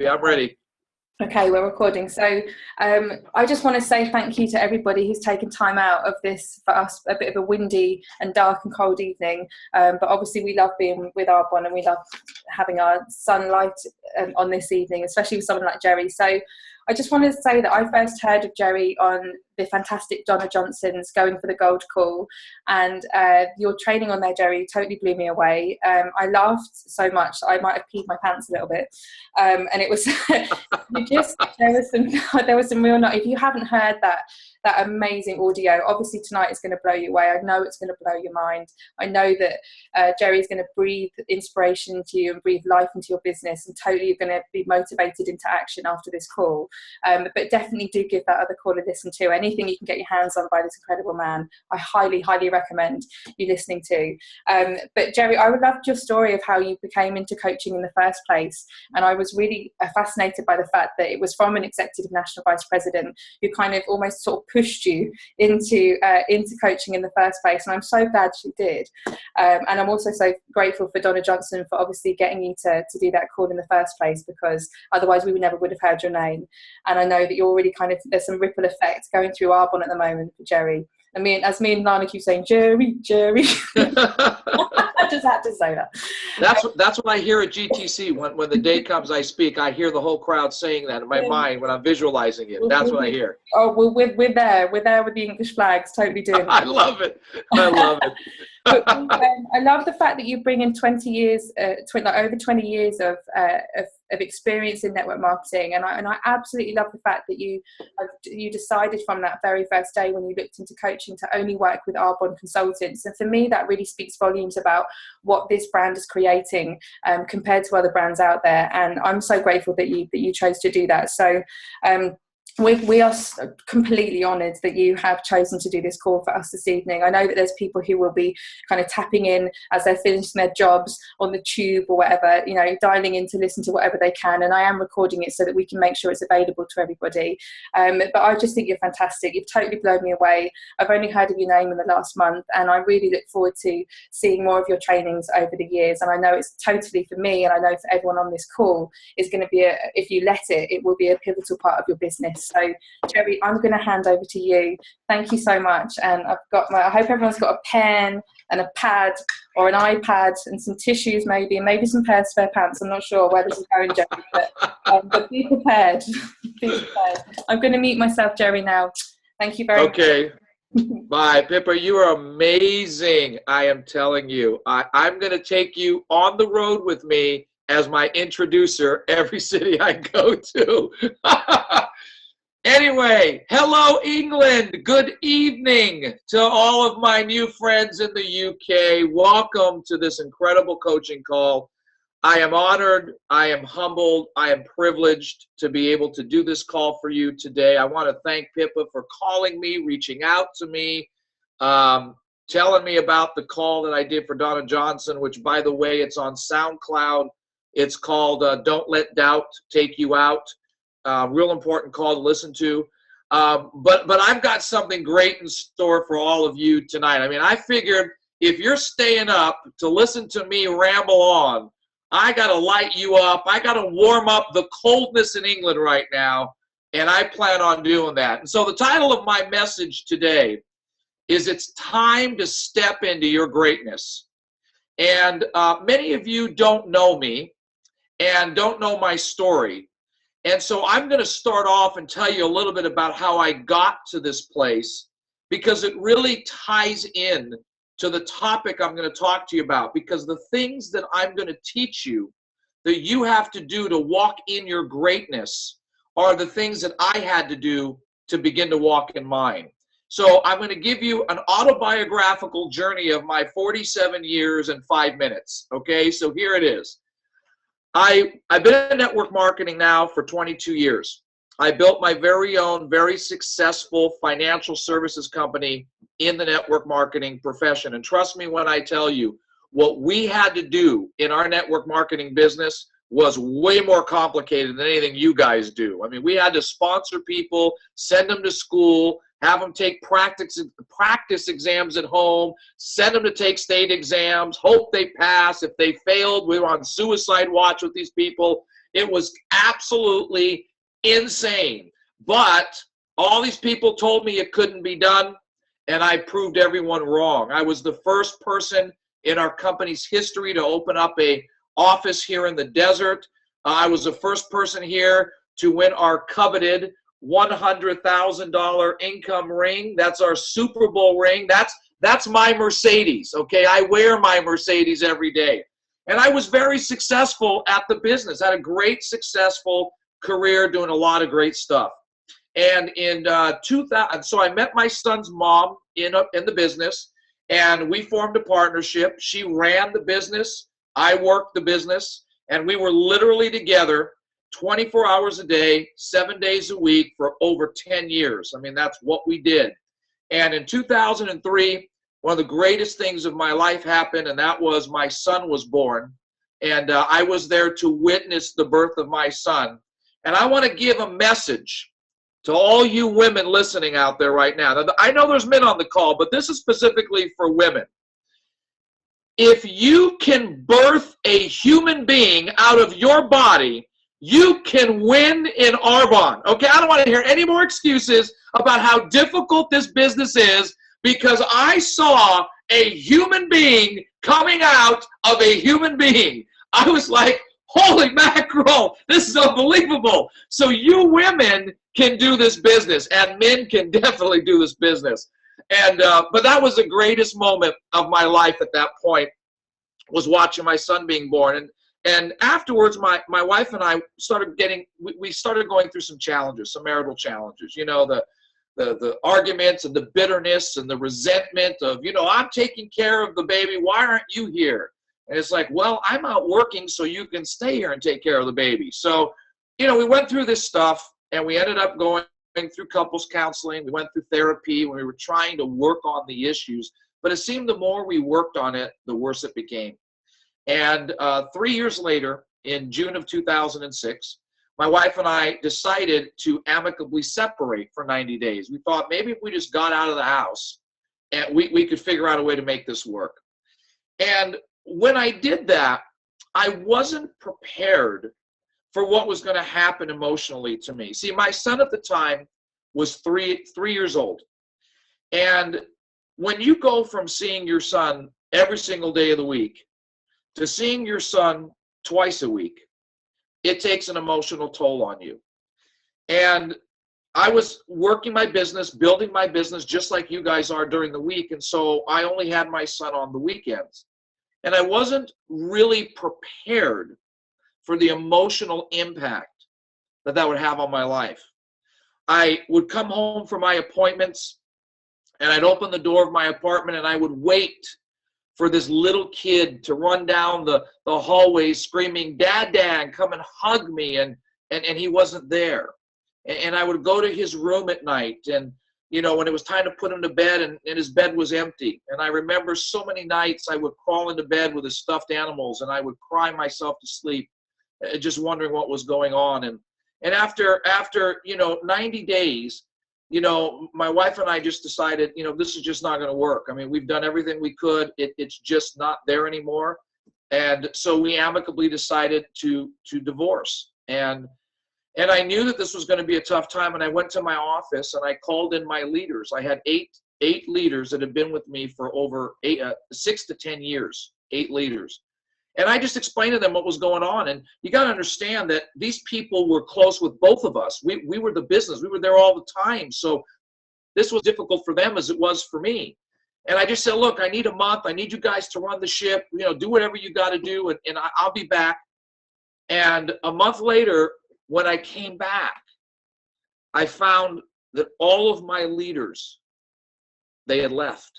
I'm ready. Okay, we're recording. So I just want to say thank you to everybody who's taken time out of this, for us, a bit of a windy and dark and cold evening. But obviously we love being with Arbonne and we love having our sunlight on this evening, especially with someone like Jerry. So I just wanted to say that I first heard of Jerry on the fantastic Donna Johnson's Going for the Gold Call, and your training on there, Jerry, totally blew me away. I laughed so much I might have peed my pants a little bit, and it was there was some real. If you haven't heard that amazing audio, obviously tonight is going to blow you away. I know it's going to blow your mind. I know that Jerry is going to breathe inspiration into you and breathe life into your business, and totally you're going to be motivated into action after this call. But definitely do give that other call a listen to. Anything you can get your hands on by this incredible man, I highly, highly recommend you listening to. But Jerry, I would love your story of how you became into coaching in the first place. And I was really fascinated by the fact that it was from an executive national vice president who kind of almost sort of pushed you into coaching in the first place, and I'm so glad she did. And I'm also so grateful for Donna Johnson for obviously getting you to do that call in the first place, because otherwise we never would have heard your name. And I know that you're already there's some ripple effect going through Arbonne at the moment for Jerry. As me and Lana keep saying, Jerry. I just had to say that. That's what I hear at GTC. When the day comes I speak, I hear the whole crowd saying that in my mind when I'm visualizing it. That's what I hear. Oh, well, we're there. We're there with the English flags, totally doing it. I love it. I love it. But, I love the fact that you bring in 20 years, over 20 years of experience in network marketing, and I absolutely love the fact that you decided from that very first day when you looked into coaching to only work with Arbonne consultants. And for me, that really speaks volumes about what this brand is creating compared to other brands out there. And I'm so grateful that you chose to do that. So. We are completely honoured that you have chosen to do this call for us this evening. I know that there's people who will be kind of tapping in as they're finishing their jobs on the tube or whatever, dialing in to listen to whatever they can. And I am recording it so that we can make sure it's available to everybody. But I just think you're fantastic. You've totally blown me away. I've only heard of your name in the last month, and I really look forward to seeing more of your trainings over the years. And I know it's totally, for me, and I know for everyone on this call, is going to be, if you let it will be a pivotal part of your business. So, Jerry, I'm going to hand over to you. Thank you so much. And I hope everyone's got a pen and a pad or an iPad and some tissues maybe, and maybe some spare pants. I'm not sure where this is going, Jerry, but be prepared. Be prepared. I'm going to mute myself, Jerry, now. Thank you very much. Okay. Bye, Pippa. You are amazing. I am telling you. I'm going to take you on the road with me as my introducer every city I go to. Anyway, hello, England. Good evening to all of my new friends in the UK. Welcome to this incredible coaching call. I am honored, I am humbled, I am privileged to be able to do this call for you today. I want to thank Pippa for calling me, reaching out to me, telling me about the call that I did for Donna Johnson, which, by the way, it's on SoundCloud. It's called Don't Let Doubt Take You Out. Real important call to listen to. But I've got something great in store for all of you tonight. I figured if you're staying up to listen to me ramble on, I got to light you up. I got to warm up the coldness in England right now, and I plan on doing that. And so the title of my message today is It's Time to Step into Your Greatness. And many of you don't know me and don't know my story. And so I'm going to start off and tell you a little bit about how I got to this place, because it really ties in to the topic I'm going to talk to you about, because the things that I'm going to teach you that you have to do to walk in your greatness are the things that I had to do to begin to walk in mine. So I'm going to give you an autobiographical journey of my 47 years and 5 minutes. Okay, so here it is. I've been in network marketing now for 22 years. I built my very own, very successful financial services company in the network marketing profession. And trust me when I tell you, what we had to do in our network marketing business was way more complicated than anything you guys do. We had to sponsor people, send them to school, have them take practice exams at home, send them to take state exams, hope they pass. If they failed, we were on suicide watch with these people. It was absolutely insane. But all these people told me it couldn't be done, and I proved everyone wrong. I was the first person in our company's history to open up a office here in the desert. I was the first person here to win our coveted $100,000 income ring. That's our Super Bowl ring. That's my Mercedes, okay? I wear my Mercedes every day. And I was very successful at the business. I had a great, successful career doing a lot of great stuff. And in 2000, so I met my son's mom in the business, and we formed a partnership. She ran the business. I worked the business, and we were literally together 24 hours a day, 7 days a week for over 10 years. I mean, that's what we did. And in 2003, one of the greatest things of my life happened, and that was my son was born. And I was there to witness the birth of my son. And I want to give a message to all you women listening out there right now. Now, I know there's men on the call, but this is specifically for women. If you can birth a human being out of your body, you can win in Arbonne. Okay, I don't want to hear any more excuses about how difficult this business is, because I saw a human being coming out of a human being. I was like, holy mackerel, this is unbelievable. So you women can do this business, and men can definitely do this business. And but that was the greatest moment of my life at that point, was watching my son being born. And afterwards, my wife and I started we started going through some challenges, some marital challenges. You know, the arguments and the bitterness and the resentment of, you know, I'm taking care of the baby, why aren't you here? And it's like, well, I'm out working so you can stay here and take care of the baby. So, you know, we went through this stuff, and we ended up going through couples counseling. We went through therapy when we were trying to work on the issues. But it seemed the more we worked on it, the worse it became. And 3 years later, in June of 2006, my wife and I decided to amicably separate for 90 days. We thought maybe if we just got out of the house, and we could figure out a way to make this work. And when I did that, I wasn't prepared for what was going to happen emotionally to me. See, my son at the time was three years old. And when you go from seeing your son every single day of the week to seeing your son twice a week, it takes an emotional toll on you. And I was working my business, building my business, just like you guys are during the week. And so I only had my son on the weekends. And I wasn't really prepared for the emotional impact that would have on my life. I would come home from my appointments, and I'd open the door of my apartment, and I would wait for this little kid to run down the hallway screaming, "Dad, Dad, come and hug me," and he wasn't there. And I would go to his room at night, and you know, when it was time to put him to bed, and his bed was empty. And I remember so many nights I would crawl into bed with his stuffed animals, and I would cry myself to sleep, just wondering what was going on. And after 90 days, you know, my wife and I just decided, you know, this is just not going to work. I mean, we've done everything we could. It's just not there anymore. And so we amicably decided to divorce. And I knew that this was going to be a tough time. And I went to my office and I called in my leaders. I had eight leaders that had been with me for over 6 to 10 years, 8 leaders. And I just explained to them what was going on. And you got to understand that these people were close with both of us. We were the business. We were there all the time. So this was difficult for them as it was for me. And I just said, look, I need a month. I need you guys to run the ship. You know, do whatever you got to do, and I'll be back. And a month later, when I came back, I found that all of my leaders, they had left.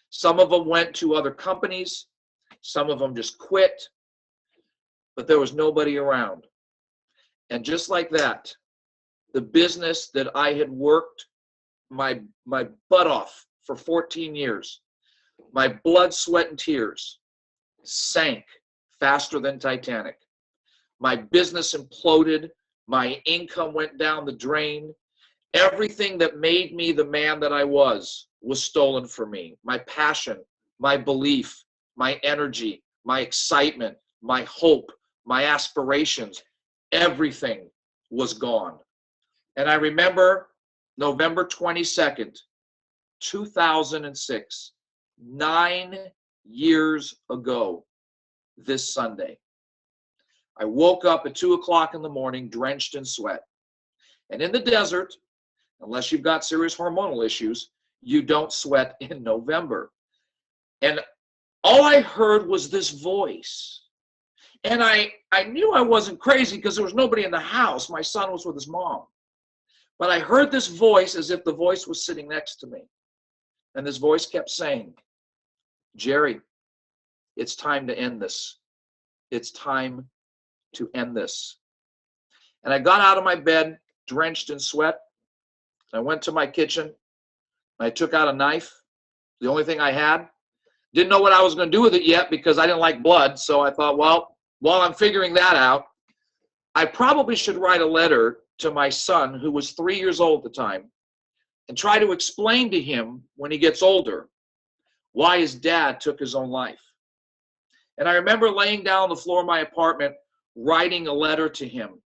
Some of them went to other companies. Some of them just quit, but there was nobody around. And just like that, the business that I had worked my butt off for 14 years, my blood, sweat, and tears, sank faster than Titanic. My business imploded. My income went down the drain. Everything that made me the man that I was stolen from me. My passion, my belief, my energy, my excitement, my hope, my aspirations, everything was gone. And I remember November 22nd, 2006, 9 years ago this Sunday. I woke up at 2 o'clock in the morning, drenched in sweat. And in the desert, unless you've got serious hormonal issues, you don't sweat in November. And all I heard was this voice. And I knew I wasn't crazy because there was nobody in the house. My son was with his mom. But I heard this voice as if the voice was sitting next to me. And this voice kept saying, Jerry, it's time to end this. It's time to end this. And I got out of my bed, drenched in sweat. I went to my kitchen. I took out a knife, the only thing I had. Didn't know what I was going to do with it yet because I didn't like blood. So I thought, well, while I'm figuring that out, I probably should write a letter to my son, who was 3 years old at the time, and try to explain to him when he gets older why his dad took his own life. And I remember laying down on the floor of my apartment, writing a letter to him.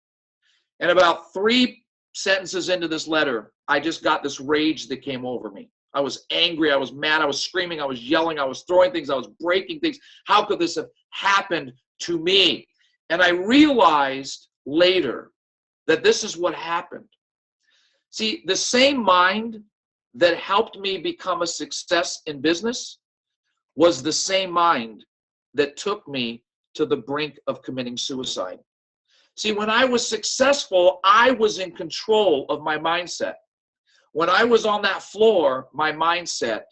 And about 3 sentences into this letter, I just got this rage that came over me. I was angry, I was mad, I was screaming, I was yelling, I was throwing things, I was breaking things. How could this have happened to me? And I realized later that this is what happened. See, the same mind that helped me become a success in business was the same mind that took me to the brink of committing suicide. See, when I was successful, I was in control of my mindset. When I was on that floor, my mindset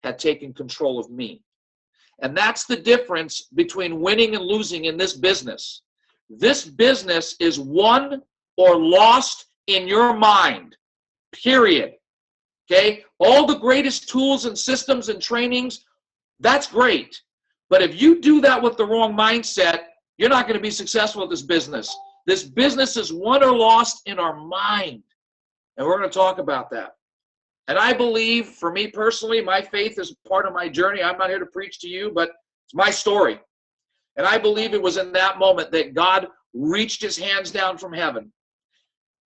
had taken control of me. And that's the difference between winning and losing in this business. This business is won or lost in your mind, period. Okay? All the greatest tools and systems and trainings, that's great. But if you do that with the wrong mindset, you're not going to be successful at this business. This business is won or lost in our mind. And we're going to talk about that. And I believe, for me personally, my faith is part of my journey. I'm not here to preach to you, but it's my story. And I believe it was in that moment that God reached his hands down from heaven,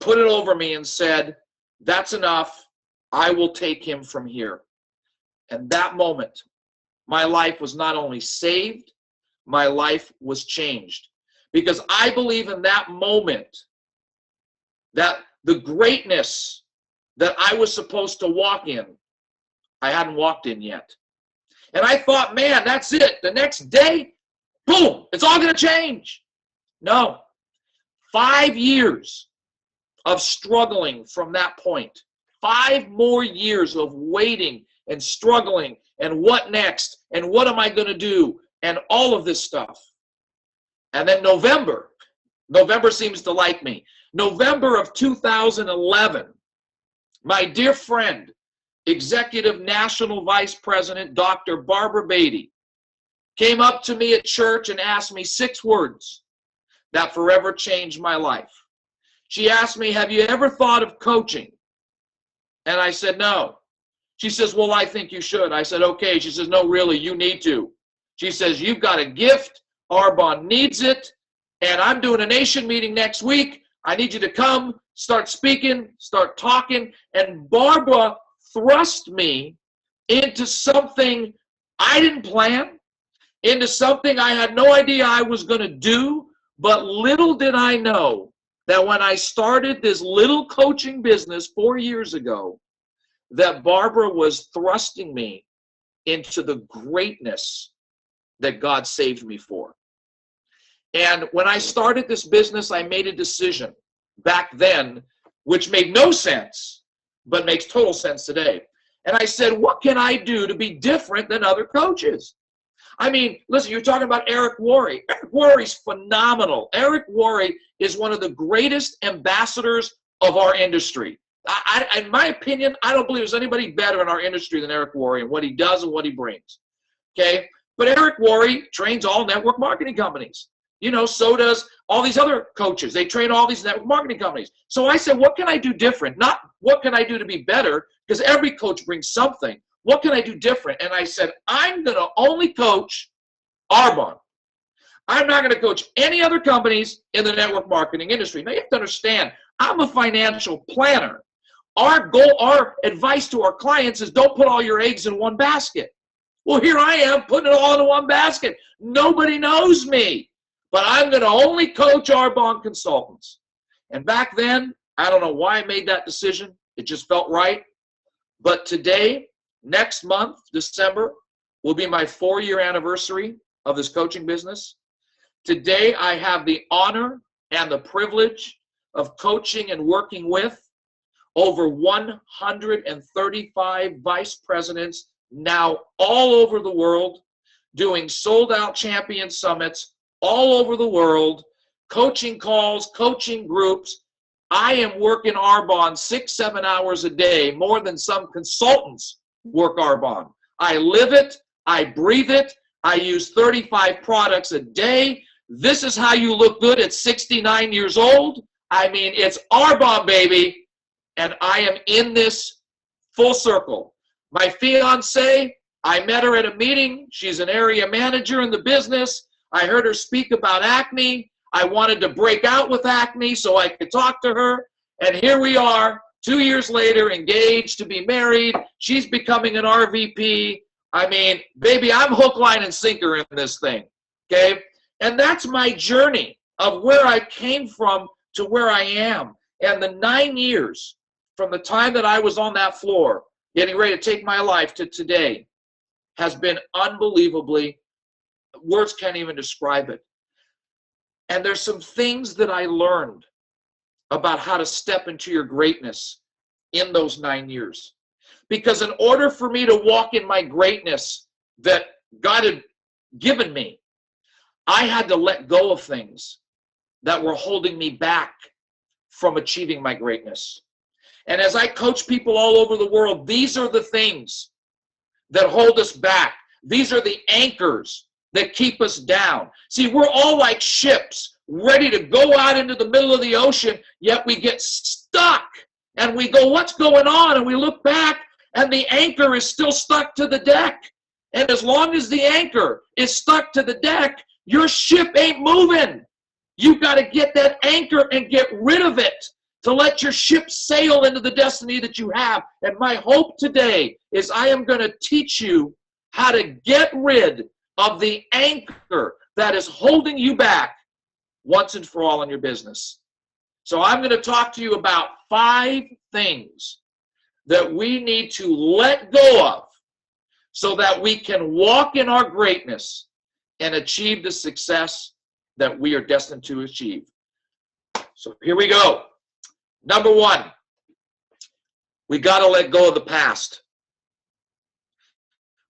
put it over me and said, that's enough. I will take him from here. And that moment, my life was not only saved, my life was changed. Because I believe in that moment that the greatness that I was supposed to walk in, I hadn't walked in yet. And I thought, man, that's it. The next day, boom, it's all going to change. No. 5 years of struggling from that point. 5 more years of waiting and struggling and what next and what am I going to do and all of this stuff. And then November seems to like me. November of 2011, my dear friend, Executive National Vice President, Dr. Barbara Beatty, came up to me at church and asked me 6 words that forever changed my life. She asked me, have you ever thought of coaching? And I said, no. She says, well, I think you should. I said, okay. She says, no, really, you need to. She says, you've got a gift. Arbonne needs it, and I'm doing a nation meeting next week. I need you to come, start speaking, start talking. And Barbara thrust me into something I didn't plan, into something I had no idea I was going to do, but little did I know that when I started this little coaching business 4 years ago, that Barbara was thrusting me into the greatness that God saved me for. And when I started this business, I made a decision back then, which made no sense, but makes total sense today. And I said, what can I do to be different than other coaches? I mean, listen, you're talking about Eric Worre. Eric Worre's phenomenal. Eric Worre is one of the greatest ambassadors of our industry. In my opinion, I don't believe there's anybody better in our industry than Eric Worre and what he does and what he brings. Okay? But Eric Worre trains all network marketing companies. You know, so does all these other coaches. They train all these network marketing companies. So I said, what can I do different? Not what can I do to be better, because every coach brings something. What can I do different? And I said, I'm going to only coach Arbonne. I'm not going to coach any other companies in the network marketing industry. Now, you have to understand, I'm a financial planner. Our goal, our advice to our clients is don't put all your eggs in one basket. Well, here I am putting it all in one basket. Nobody knows me, but I'm going to only coach Arbonne consultants. And back then, I don't know why I made that decision. It just felt right. But today, next month, December, will be my 4-year anniversary of this coaching business. Today, I have the honor and the privilege of coaching and working with over 135 vice presidents now all over the world, doing sold-out champion summits all over the world, coaching calls, coaching groups. I am working Arbonne 6-7 hours a day, more than some consultants work Arbonne. I live it, I breathe it, I use 35 products a day. This is how you look good at 69 years old. I mean, it's Arbonne, baby, and I am in this full circle. My fiance, I met her at a meeting. She's an area manager in the business. I heard her speak about acne. I wanted to break out with acne so I could talk to her. And here we are, 2 years later, engaged to be married. She's becoming an RVP. I mean, baby, I'm hook, line, and sinker in this thing, okay? And that's my journey of where I came from to where I am. And the 9 years from the time that I was on that floor, getting ready to take my life to today, has been unbelievably, words can't even describe it. And there's some things that I learned about how to step into your greatness in those 9 years. Because in order for me to walk in my greatness that God had given me, I had to let go of things that were holding me back from achieving my greatness. And as I coach people all over the world, these are the things that hold us back. These are the anchors that keep us down. See, we're all like ships ready to go out into the middle of the ocean, yet we get stuck and we go, what's going on? And we look back and the anchor is still stuck to the deck. And as long as the anchor is stuck to the deck, your ship ain't moving. You've got to get that anchor and get rid of it to let your ship sail into the destiny that you have. And my hope today is I am going to teach you how to get rid of the anchor that is holding you back once and for all in your business. So I'm going to talk to you about 5 things that we need to let go of so that we can walk in our greatness and achieve the success that we are destined to achieve. So here we go. Number 1, we got to let go of the past.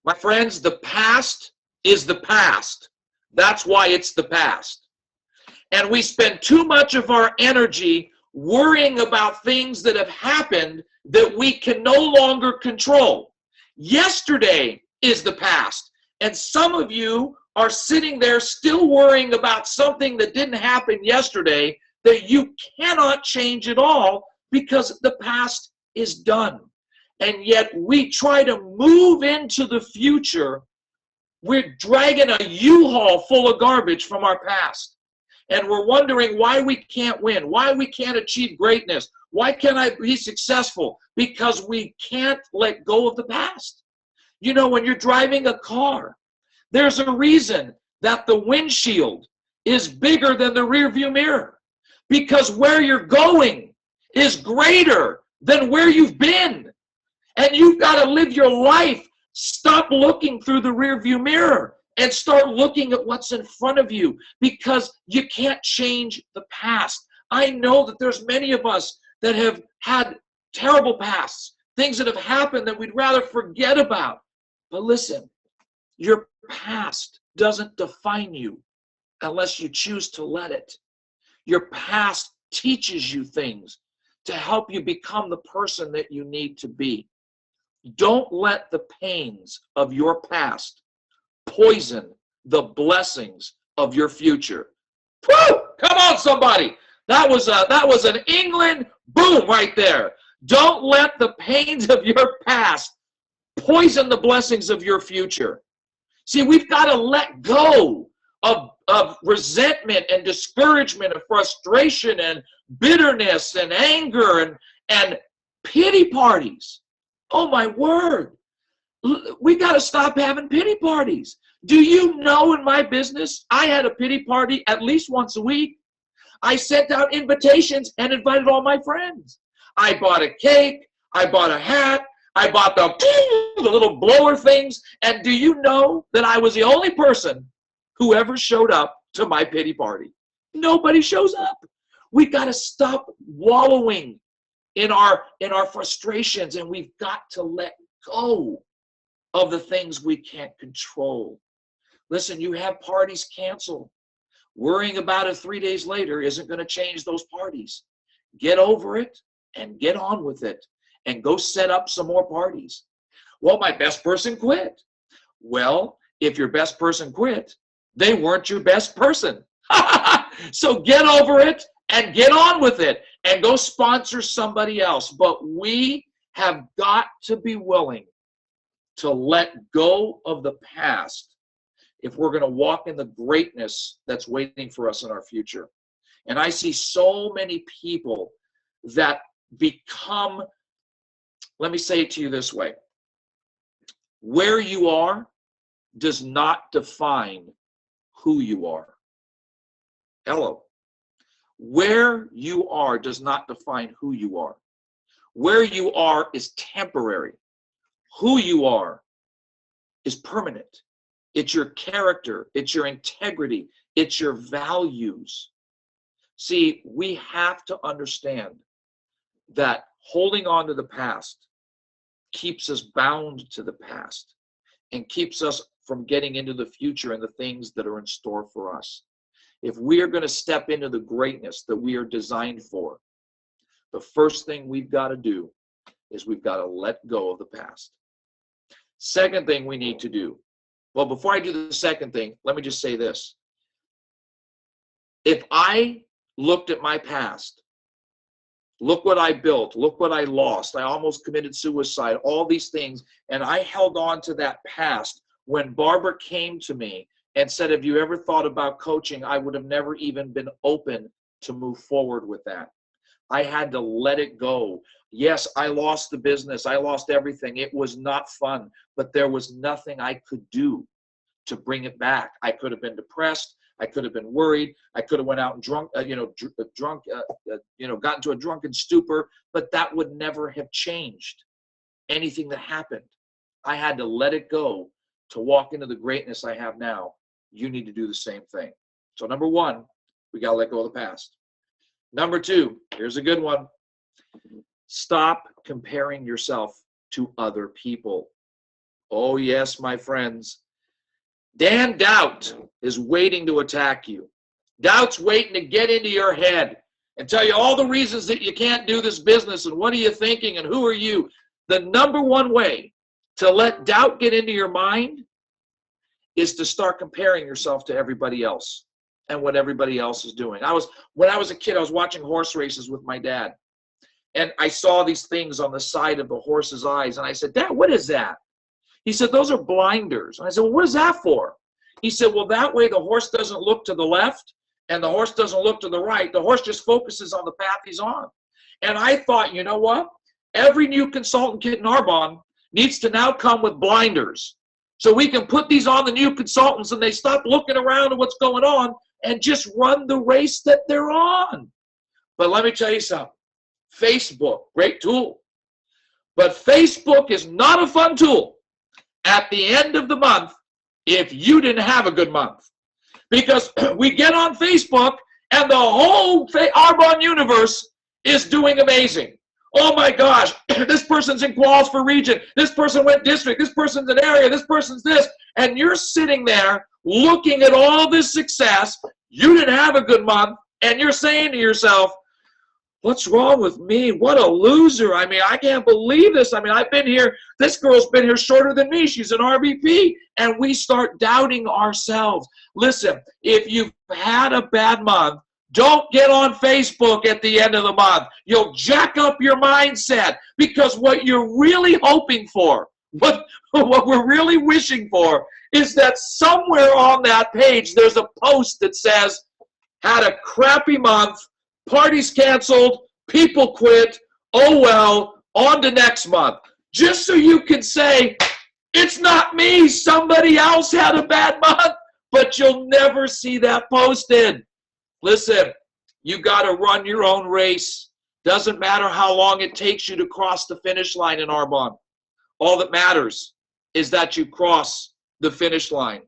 My friends, the past is the past. That's why it's the past. And we spend too much of our energy worrying about things that have happened that we can no longer control. Yesterday is the past. And some of you are sitting there still worrying about something that didn't happen yesterday that you cannot change at all because the past is done. And yet we try to move into the future. We're dragging a U-Haul full of garbage from our past. And we're wondering why we can't win, why we can't achieve greatness, why can't I be successful? Because we can't let go of the past. You know, when you're driving a car, there's a reason that the windshield is bigger than the rear view mirror. Because where you're going is greater than where you've been. And you've got to live your life. Stop looking through the rear view mirror and start looking at what's in front of you, because you can't change the past. I know that there's many of us that have had terrible pasts, things that have happened that we'd rather forget about. But listen, your past doesn't define you unless you choose to let it. Your past teaches you things to help you become the person that you need to be. Don't let the pains of your past poison the blessings of your future. Woo! Come on, somebody. That was an England boom right there. Don't let the pains of your past poison the blessings of your future. See, we've got to let go of of resentment and discouragement and frustration and bitterness and anger and pity parties. Oh my word. We got to stop having pity parties. Do you know in my business, I had a pity party at least once a week. I sent out invitations and invited all my friends. I bought a cake. I bought a hat. I bought the little blower things. And do you know that I was the only person who ever showed up to my pity party? Nobody shows up. We got to stop wallowing in our frustrations, and we've got to let go of the things we can't control. Listen, you have parties canceled. Worrying about it 3 days later isn't going to change those parties. Get over it and get on with it and go set up some more parties. Well, my best person quit. Well, if your best person quit, they weren't your best person. So get over it and get on with it and go sponsor somebody else. But we have got to be willing to let go of the past if we're going to walk in the greatness that's waiting for us in our future. And I see so many people that become, let me say it to you this way, where you are does not define who you are. Hello. Where you are does not define who you are. Where you are is temporary. Who you are is permanent. It's your character. It's your integrity. It's your values. See, we have to understand that holding on to the past keeps us bound to the past and keeps us from getting into the future and the things that are in store for us. If we are going to step into the greatness that we are designed for, the first thing we've got to do is we've got to let go of the past. Second thing we need to do, well, before I do the second thing, let me just say this. If I looked at my past, look what I built, look what I lost, I almost committed suicide, all these things, and I held on to that past. When Barbara came to me and said, have you ever thought about coaching? I would have never even been open to move forward with that. I had to let it go. Yes, I lost the business. I lost everything. It was not fun, but there was nothing I could do to bring it back. I could have been depressed. I could have been worried. I could have went out and got into a drunken stupor, but that would never have changed anything that happened. I had to let it go to walk into the greatness I have now. You need to do the same thing. So number one, we got to let go of the past. Number two, here's a good one. Stop comparing yourself to other people. Oh yes, my friends. Dan Doubt is waiting to attack you. Doubt's waiting to get into your head and tell you all the reasons that you can't do this business and what are you thinking and who are you. The number one way to let doubt get into your mind is to start comparing yourself to everybody else and what everybody else is doing. When I was a kid, I was watching horse races with my dad. And I saw these things on the side of the horse's eyes. And I said, Dad, what is that? He said, those are blinders. And I said, well, what is that for? He said, well, that way the horse doesn't look to the left and the horse doesn't look to the right. The horse just focuses on the path he's on. And I thought, you know what? Every new consultant kit in Arbonne needs to now come with blinders. So we can put these on the new consultants and they stop looking around at what's going on and just run the race that they're on. But let me tell you something. Facebook, great tool. But Facebook is not a fun tool at the end of the month if you didn't have a good month. Because we get on Facebook and the whole Arbonne universe is doing amazing. Oh my gosh, this person's in quals for region, this person went district, this person's an area, this person's this, and you're sitting there looking at all this success, you didn't have a good month, and you're saying to yourself, what's wrong with me? What a loser. I mean, I can't believe this. I mean, I've been here, this girl's been here shorter than me, she's an RVP, and we start doubting ourselves. Listen, if you've had a bad month, don't get on Facebook at the end of the month. You'll jack up your mindset because what you're really hoping for, What we're really wishing for is that somewhere on that page there's a post that says, had a crappy month, parties canceled, people quit, oh well, on to next month. Just so you can say, it's not me, somebody else had a bad month, but you'll never see that posted. Listen, you got to run your own race. Doesn't matter how long it takes you to cross the finish line in Arbonne. All that matters is that you cross the finish line.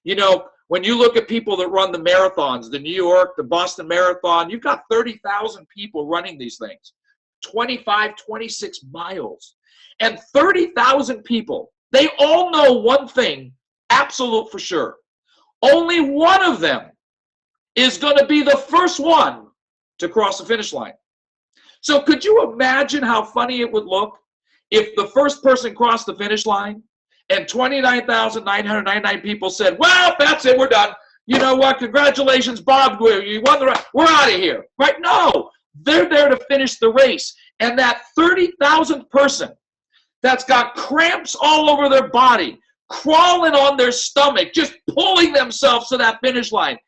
You know, when you look at people that run the marathons, the New York, the Boston Marathon, you've got 30,000 people running these things, 25, 26 miles. And 30,000 people, they all know one thing, absolute for sure. Only one of them is going to be the first one to cross the finish line. So could you imagine how funny it would look if the first person crossed the finish line and 29,999 people said, well, that's it, we're done. You know what, congratulations, Bob, you won the race, we're out of here, right? No, they're there to finish the race. And that 30,000th person that's got cramps all over their body, crawling on their stomach, just pulling themselves to that finish line,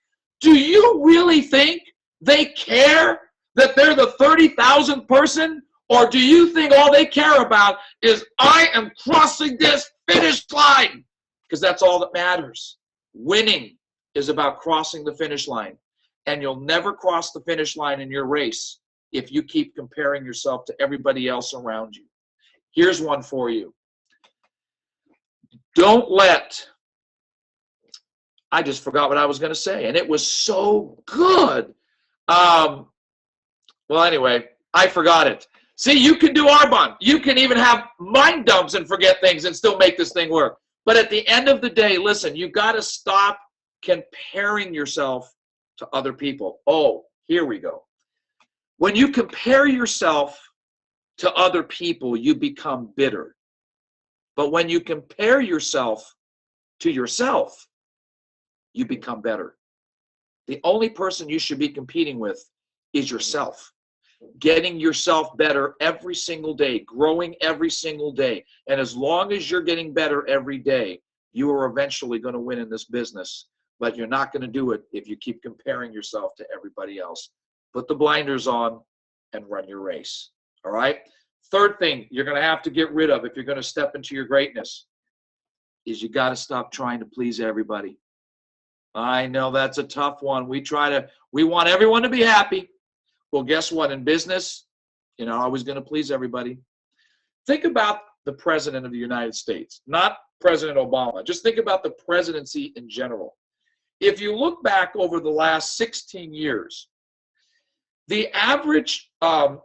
do you really think they care that they're the 30,000th person? Or do you think all they care about is, I am crossing this finish line? Because that's all that matters. Winning is about crossing the finish line. And you'll never cross the finish line in your race if you keep comparing yourself to everybody else around you. Here's one for you. Don't let, I just forgot what I was going to say, and it was so good. Well, anyway, I forgot it. See, you can do Arbonne. You can even have mind dumps and forget things and still make this thing work. But at the end of the day, listen, you got to stop comparing yourself to other people. Oh, here we go. When you compare yourself to other people, you become bitter. But when you compare yourself to yourself, you become better. The only person you should be competing with is yourself. Getting yourself better every single day, growing every single day. And as long as you're getting better every day, you are eventually going to win in this business. But you're not going to do it if you keep comparing yourself to everybody else. Put the blinders on and run your race. All right? Third thing you're going to have to get rid of if you're going to step into your greatness is you got to stop trying to please everybody. I know that's a tough one. We want everyone to be happy. Well, guess what? In business, you're not always going to please everybody. Think about the president of the United States, not President Obama. Just think about the presidency in general. If you look back over the last 16 years, the average, the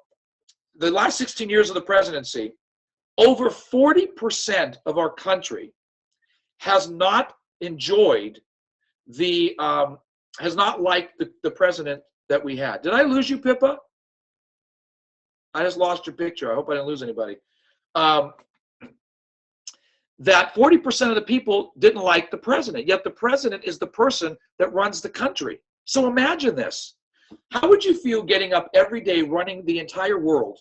last 16 years of the presidency, over 40% of our country has not enjoyed has not liked the president that we had. Did I lose you, Pippa? I just lost your picture. I hope I didn't lose anybody. That 40% of the people didn't like the president, yet the president is the person that runs the country. So imagine this. How would you feel getting up every day running the entire world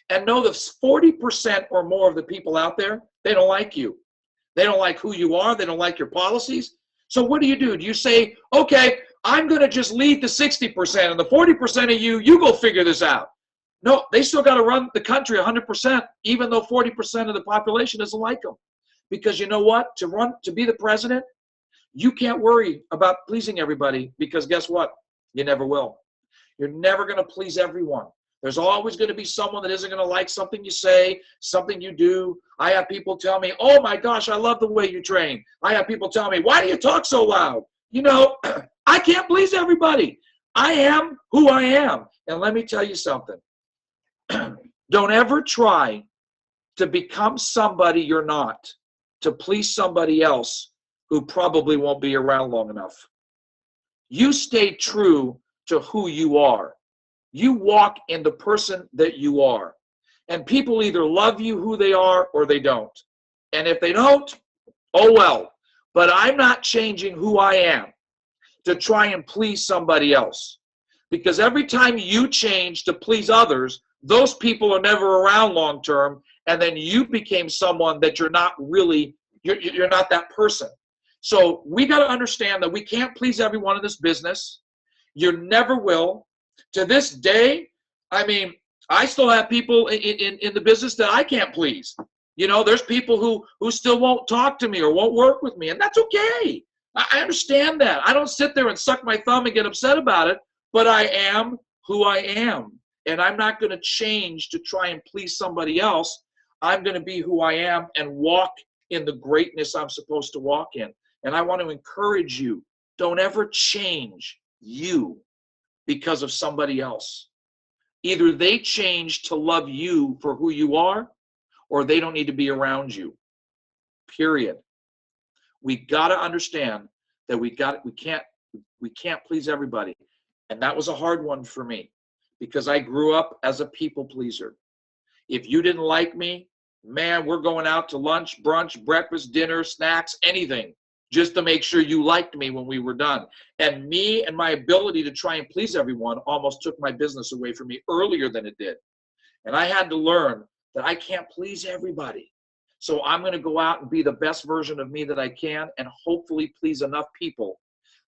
and know that 40% or more of the people out there, they don't like you. They don't like who you are. They don't like your policies. So what do? Do you say, okay, I'm going to just lead the 60% and the 40% of you go figure this out? No, they still got to run the country 100%, even though 40% of the population doesn't like them. Because you know what? To be the president, you can't worry about pleasing everybody because guess what? You never will. You're never going to please everyone. There's always going to be someone that isn't going to like something you say, something you do. I have people tell me, oh my gosh, I love the way you train. I have people tell me, why do you talk so loud? You know, I can't please everybody. I am who I am. And let me tell you something. Don't ever try to become somebody you're not to please somebody else who probably won't be around long enough. You stay true to who you are. You walk in the person that you are. And people either love you who they are or they don't. And if they don't, oh well. But I'm not changing who I am to try and please somebody else. Because every time you change to please others, those people are never around long term, and then you became someone that you're not really, you're not that person. So we got to understand that we can't please everyone in this business. You never will. To this day, I mean, I still have people in the business that I can't please. You know, there's people who still won't talk to me or won't work with me, and that's okay. I understand that. I don't sit there and suck my thumb and get upset about it, but I am who I am, and I'm not going to change to try and please somebody else. I'm going to be who I am and walk in the greatness I'm supposed to walk in. And I want to encourage you, don't ever change you because of somebody else. Either they change to love you for who you are, or they don't need to be around you. Period. We got to understand that we can't please everybody. And that was a hard one for me because I grew up as a people pleaser. If you didn't like me, man, we're going out to lunch, brunch, breakfast, dinner, snacks, anything, just to make sure you liked me when we were done. And me and my ability to try and please everyone almost took my business away from me earlier than it did. And I had to learn that I can't please everybody. So I'm going to go out and be the best version of me that I can and hopefully please enough people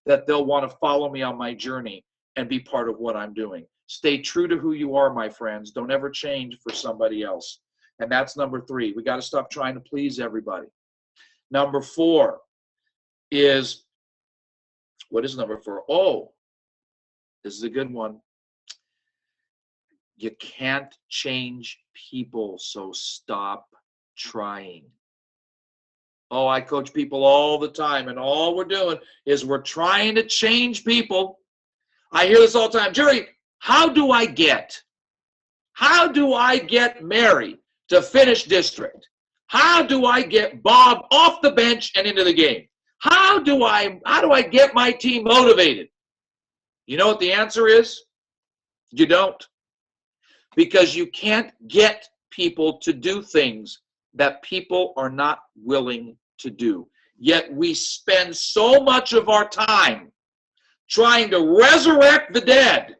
that they'll want to follow me on my journey and be part of what I'm doing. Stay true to who you are, my friends. Don't ever change for somebody else. And that's number 3. We got to stop trying to please everybody. Number 4 is, what is number 4? Oh, this is a good one. You can't change people, so stop trying. Oh, I coach people all the time, and all we're doing is we're trying to change people. I hear this all the time. Jerry, how do I get Mary to finish district? How do I get Bob off the bench and into the game? How do I get my team motivated? You know what the answer is? You don't. Because you can't get people to do things that people are not willing to do. Yet we spend so much of our time trying to resurrect the dead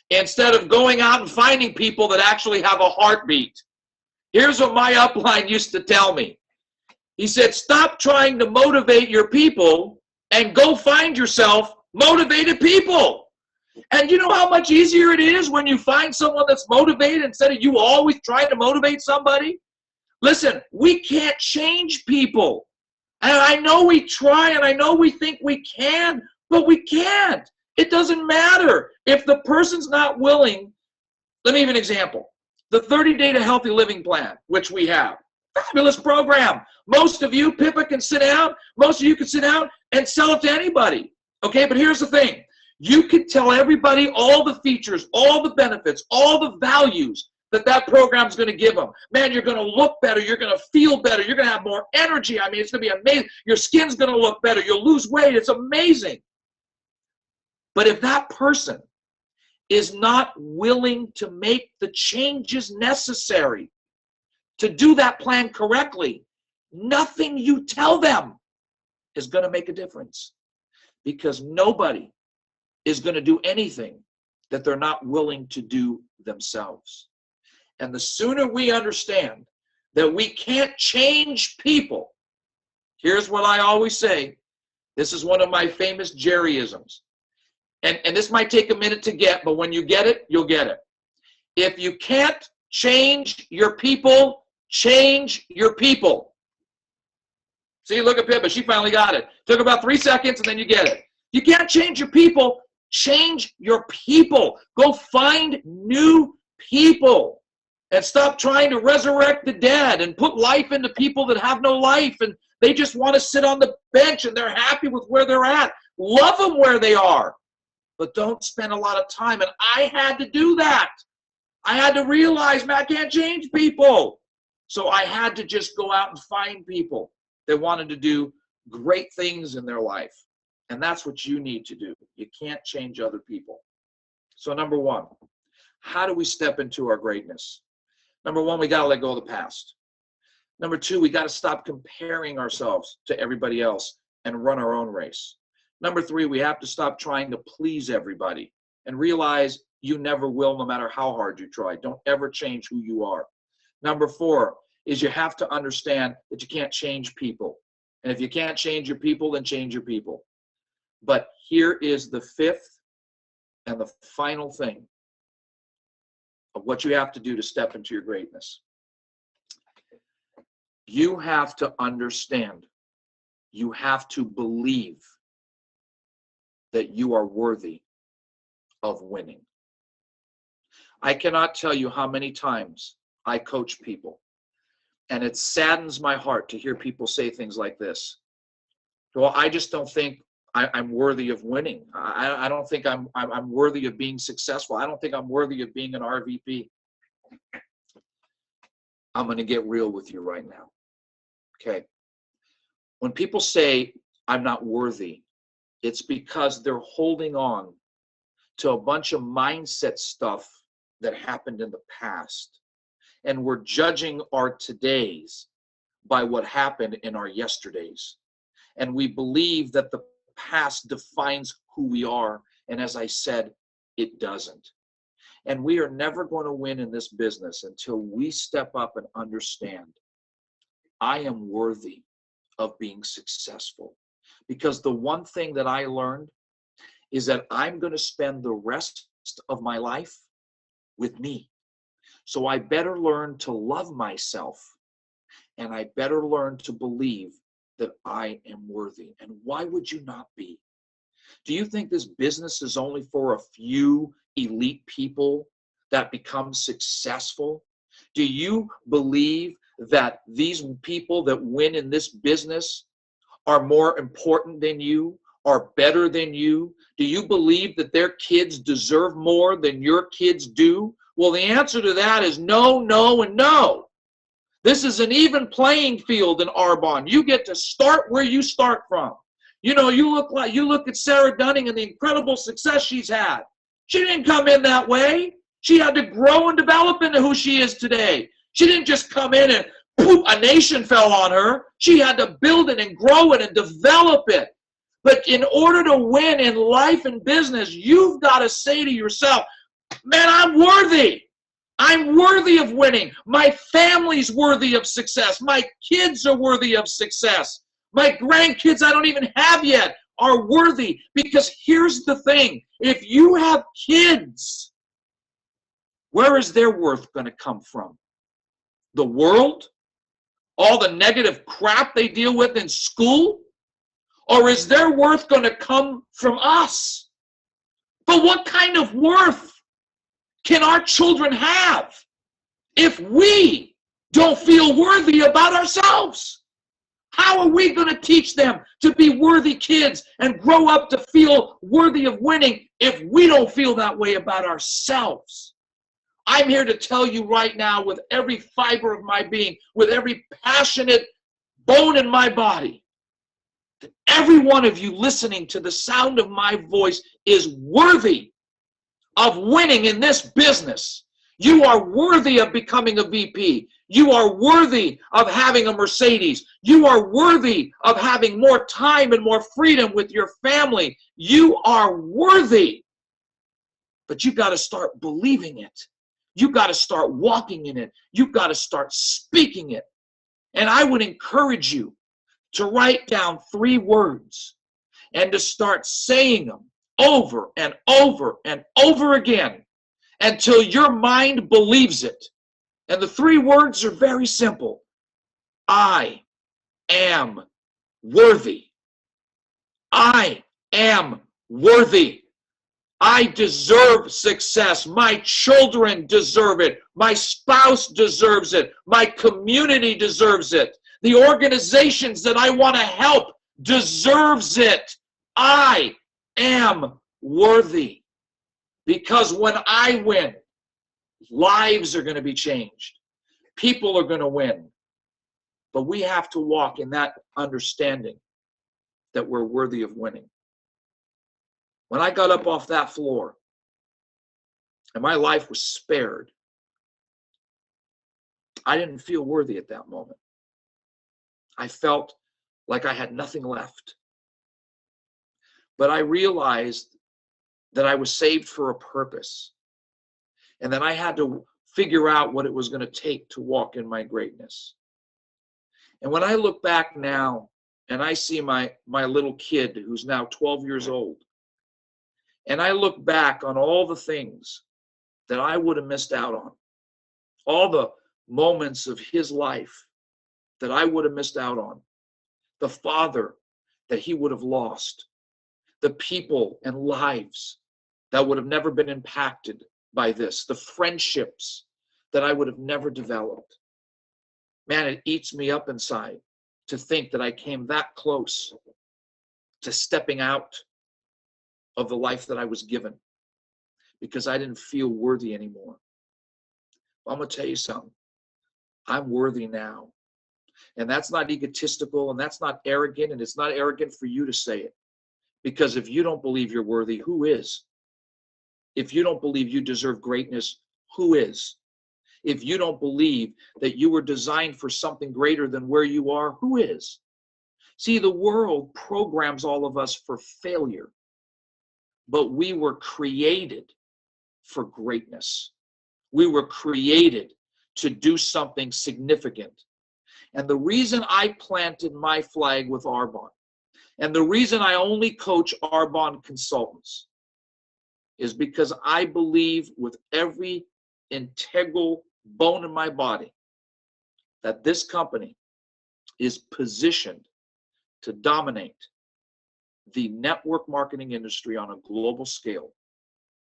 instead of going out and finding people that actually have a heartbeat. Here's what my upline used to tell me. He said, stop trying to motivate your people and go find yourself motivated people. And you know how much easier it is when you find someone that's motivated instead of you always trying to motivate somebody? Listen, we can't change people. And I know we try and I know we think we can, but we can't. It doesn't matter. If the person's not willing, let me give you an example. The 30-Day to Healthy Living Plan, which we have. Fabulous program. Most of you, Pippa, can sit down. Most of you can sit down and sell it to anybody. Okay, but here's the thing. You can tell everybody all the features, all the benefits, all the values that program's going to give them. Man, you're going to look better. You're going to feel better. You're going to have more energy. I mean, it's going to be amazing. Your skin's going to look better. You'll lose weight. It's amazing. But if that person is not willing to make the changes necessary to do that plan correctly, nothing you tell them is going to make a difference. Because nobody is going to do anything that they're not willing to do themselves. And the sooner we understand that we can't change people, here's what I always say. This is one of my famous Jerryisms. And this might take a minute to get, but when you get it, you'll get it. If you can't change your people, change your people. See, look at Pippa. She finally got it. Took about 3 seconds, and then you get it. You can't change your people. Change your people. Go find new people and stop trying to resurrect the dead and put life into people that have no life and they just want to sit on the bench and they're happy with where they're at. Love them where they are, but don't spend a lot of time. And I had to do that. I had to realize, man, I can't change people. So I had to just go out and find people that wanted to do great things in their life. And that's what you need to do. You can't change other people. So number 1, how do we step into our greatness? Number 1, we got to let go of the past. Number 2, we got to stop comparing ourselves to everybody else and run our own race. Number 3, we have to stop trying to please everybody and realize You never will, no matter how hard you try. Don't ever change who you are. Number 4 is you have to understand that you can't change people. And if you can't change your people, then change your people. But here is the 5th and the final thing of what you have to do to step into your greatness. You have to understand, you have to believe that you are worthy of winning. I cannot tell you how many times I coach people, and it saddens my heart to hear people say things like this. Well, I just don't think I'm worthy of winning. I don't think I'm worthy of being successful. I don't think I'm worthy of being an RVP. I'm going to get real with you right now. Okay. When people say I'm not worthy, it's because they're holding on to a bunch of mindset stuff that happened in the past. And we're judging our todays by what happened in our yesterdays. And we believe that the past defines who we are. And as I said, it doesn't. And we are never going to win in this business until we step up and understand, I am worthy of being successful. Because the one thing that I learned is that I'm going to spend the rest of my life with me. So I better learn to love myself, and I better learn to believe that I am worthy. And why would you not be? Do you think this business is only for a few elite people that become successful? Do you believe that these people that win in this business are more important than you, are better than you? Do you believe that their kids deserve more than your kids do? Well, the answer to that is no, no, and no. This is an even playing field in Arbonne. You get to start where you start from. You know, you look at Sarah Dunning and the incredible success she's had. She didn't come in that way. She had to grow and develop into who she is today. She didn't just come in and poof, a nation fell on her. She had to build it and grow it and develop it. But in order to win in life and business, you've got to say to yourself, man, I'm worthy. I'm worthy of winning. My family's worthy of success. My kids are worthy of success. My grandkids I don't even have yet are worthy. Because here's the thing. If you have kids, where is their worth going to come from? The world? All the negative crap they deal with in school? Or is their worth going to come from us? But what kind of worth can our children have if we don't feel worthy about ourselves? How are we going to teach them to be worthy kids and grow up to feel worthy of winning if we don't feel that way about ourselves? I'm here to tell you right now, with every fiber of my being, with every passionate bone in my body, that every one of you listening to the sound of my voice is worthy of winning in this business. You are worthy of becoming a VP. You are worthy of having a Mercedes. You are worthy of having more time and more freedom with your family. You are worthy. But you've got to start believing it. You've got to start walking in it. You've got to start speaking it. And I would encourage you to write down 3 words and to start saying them over and over and over again until your mind believes it. And the 3 words are very simple. I am worthy. I am worthy. I deserve success. My children deserve it. My spouse deserves it. My community deserves it. The organizations that I want to help deserves it. I am worthy. Because when I win, lives are going to be changed. People are going to win. But we have to walk in that understanding that we're worthy of winning. When I got up off that floor and my life was spared, I didn't feel worthy at that moment. I felt like I had nothing left. But I realized that I was saved for a purpose. And then I had to figure out what it was going to take to walk in my greatness. And when I look back now and I see my little kid who's now 12 years old, and I look back on all the things that I would have missed out on, all the moments of his life that I would have missed out on, the father that he would have lost, the people and lives that would have never been impacted by this, the friendships that I would have never developed. Man, it eats me up inside to think that I came that close to stepping out of the life that I was given because I didn't feel worthy anymore. I'm going to tell you something. I'm worthy now. And that's not egotistical, and that's not arrogant, and it's not arrogant for you to say it. Because if you don't believe you're worthy, who is? If you don't believe you deserve greatness, who is? If you don't believe that you were designed for something greater than where you are, who is? See, the world programs all of us for failure, but we were created for greatness. We were created to do something significant. And the reason I planted my flag with Arbonne, and the reason I only coach Arbonne consultants, is because I believe with every integral bone in my body that this company is positioned to dominate the network marketing industry on a global scale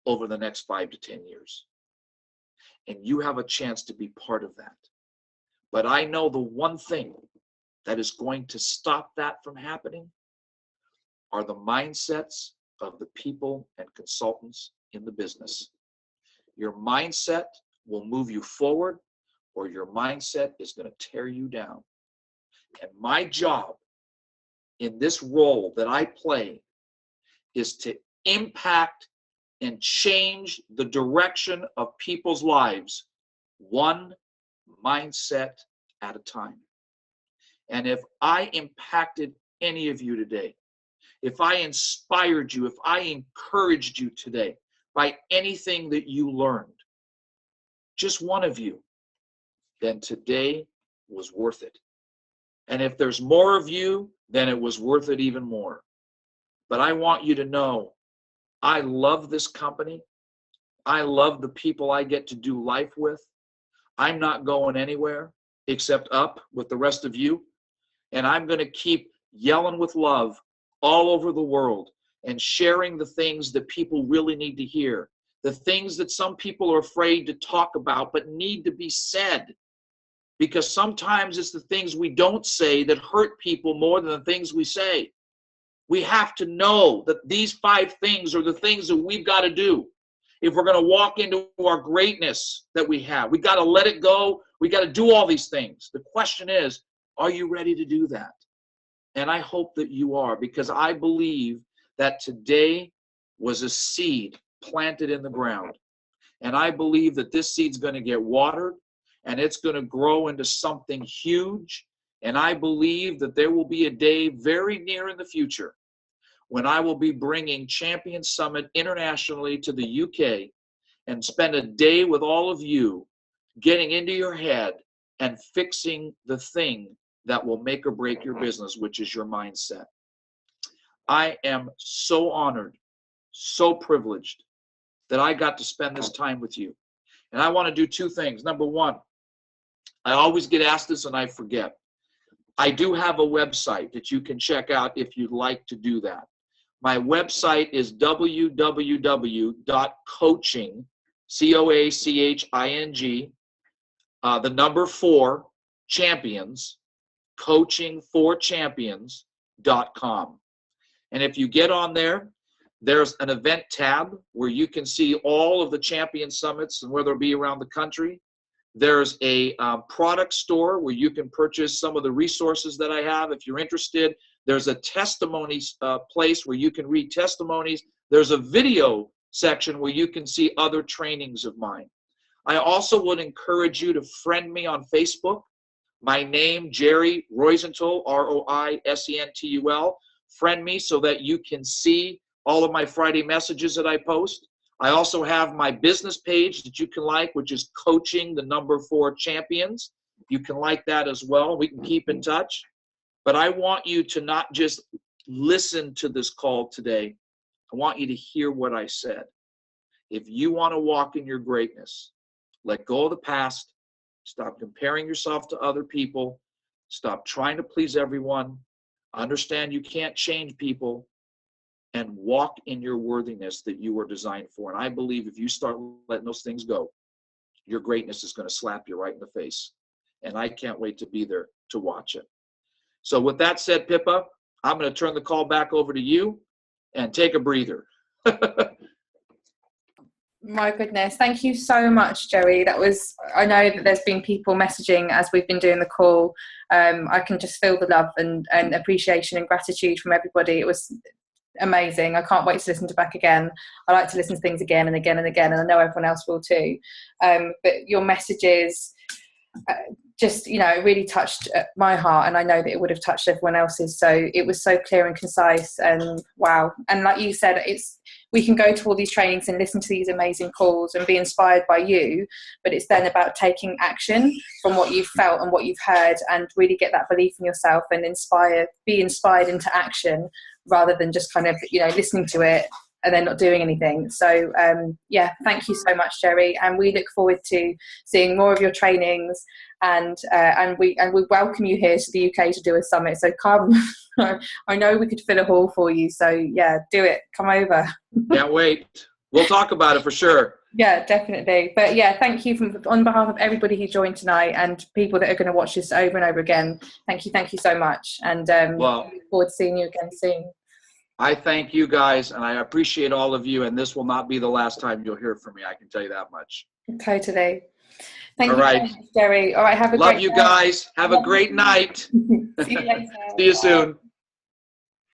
over the next 5 to 10 years. And you have a chance to be part of that. But I know the one thing that is going to stop that from happening are the mindsets of the people and consultants in the business. Your mindset will move you forward, or your mindset is going to tear you down. And my job in this role that I play is to impact and change the direction of people's lives one mindset at a time. And if I impacted any of you today, if I inspired you, if I encouraged you today by anything that you learned, just one of you, then today was worth it. And if there's more of you, then it was worth it even more. But I want you to know, I love this company. I love the people I get to do life with. I'm not going anywhere except up with the rest of you. And I'm going to keep yelling with love all over the world and sharing the things that people really need to hear, the things that some people are afraid to talk about but need to be said. Because sometimes it's the things we don't say that hurt people more than the things we say. We have to know that these 5 things are the things that we've got to do if we're going to walk into our greatness that we have. We got to let it go. We got to do all these things. The question is, are you ready to do that? And I hope that you are, because I believe that today was a seed planted in the ground. And I believe that this seed's going to get watered, and it's going to grow into something huge. And I believe that there will be a day very near in the future when I will be bringing Champion Summit internationally to the UK and spend a day with all of you getting into your head and fixing the thing that will make or break your business, which is your mindset. I am so honored, so privileged that I got to spend this time with you. And I want to do 2 things. Number 1, I always get asked this and I forget. I do have a website that you can check out if you'd like to do that. My website is www.coaching, COACHING, the number 4, champions, coaching4champions.com. And if you get on there, there's an event tab where you can see all of the champion summits and where they'll be around the country. There's a product store where you can purchase some of the resources that I have if you're interested. There's a testimonies place where you can read testimonies. There's a video section where you can see other trainings of mine. I also would encourage you to friend me on Facebook. My name, Jerry Roisentul, Roisentul. Friend me so that you can see all of my Friday messages that I post. I also have my business page that you can like, which is Coaching the Number 4 Champions. You can like that as well. We can keep in touch. But I want you to not just listen to this call today. I want you to hear what I said. If you want to walk in your greatness, let go of the past. Stop comparing yourself to other people. Stop trying to please everyone. Understand you can't change people, and walk in your worthiness that you were designed for. And I believe if you start letting those things go, your greatness is going to slap you right in the face. And I can't wait to be there to watch it. So with that said, Pippa, I'm going to turn the call back over to you and take a breather. My goodness. Thank you so much, Joey. I know that there's been people messaging as we've been doing the call. I can just feel the love and appreciation and gratitude from everybody. It was amazing. I can't wait to listen to back again. I like to listen to things again and again and again, and I know everyone else will too. But your messages just, really touched my heart, and I know that it would have touched everyone else's. So it was so clear and concise, and wow. And like you said, we can go to all these trainings and listen to these amazing calls and be inspired by you, but it's then about taking action from what you've felt and what you've heard, and really get that belief in yourself and be inspired into action, rather than just kind of, listening to it and then not doing anything. So thank you so much, Jerry, and we look forward to seeing more of your trainings, and we welcome you here to the UK to do a summit. So come. I know we could fill a hall for you, so yeah, do it. Come over. Can't wait. We'll talk about it for sure. Yeah, definitely. But yeah, thank you on behalf of everybody who joined tonight and people that are going to watch this over and over again. Thank you so much, and look forward to seeing you again soon. I thank you guys, and I appreciate all of you, and this will not be the last time you'll hear from me. I can tell you that much. Totally. Thank you so much, Jerry. All right, have a great night. Love you guys. Have a great night. See you later. See you soon.